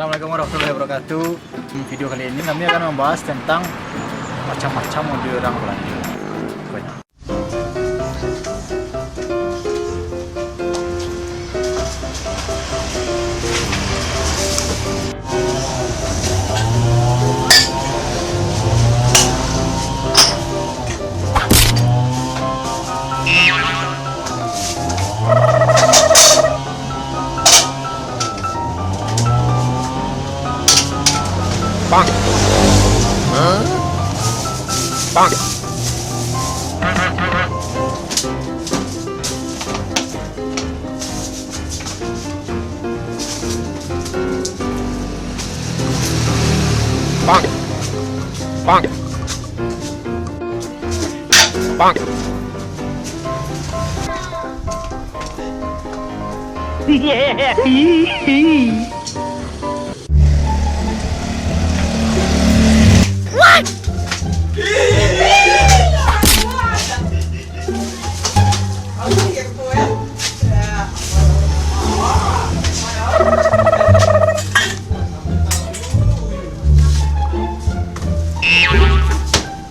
Assalamualaikum warahmatullahi wabarakatuh. Video kali ini kami akan membahas tentang macam-macam mobil orang Belanda. Banyak. Bang. Huh? Bang. Bang. Bang. Bang. Yeah. What?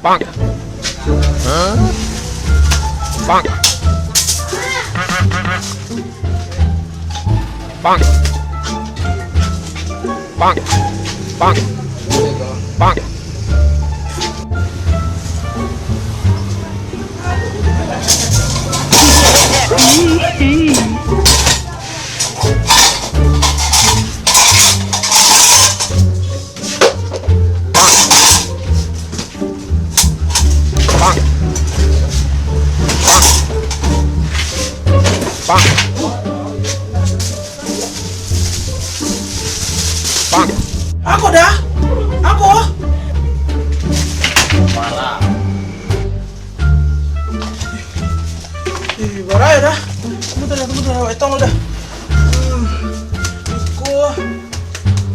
Bang. Huh? Bang. Bang. Bang. Bang. Bang. Bang. Bang. Aku dah. Aku. Malah. Barai dah. Tunggu dah. Tolong dah. Tiku.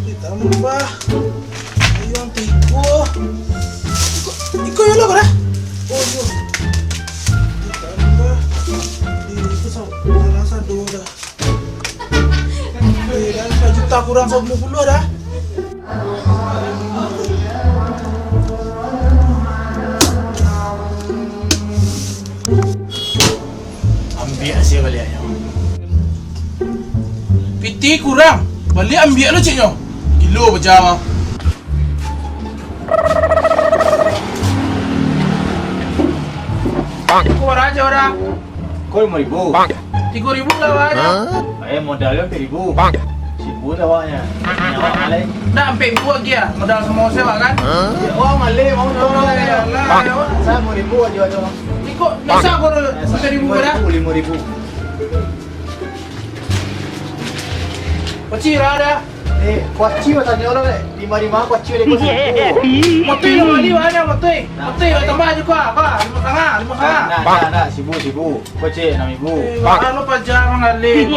Ditambah. Ayam tiku. Tiku ya lo dah. Oh yo. Ditambah. Itu rasa dua dah. Dan 1 juta kurang 90 dah. Ambil hasil balikannya. Piti kurang. Balik ambil lo ciknya. Kilo berjam. Bang. Kau raja orang. Kau 5.000. Bang. 3.000 lah aja. Modalnya 4.000. Bang. Sibuk dah awaknya. Nyawa malai. Dah sampai gua lagi ah. Modal semua sewa kan. Wah malai mau dorong ya. Bang. Saya 5.000 aja aja. Ikut nasa kau 1.000 dah. 5.000. Kecil ada. Kuaci mah tanya orang 5.5 kuaci dia kau 1.000. Motoi lo balik mana motoi? Motoi tambah aja kau. 5.5. Nah, sibuk. Kuaci 6.000. Bang, lo pajang ngali.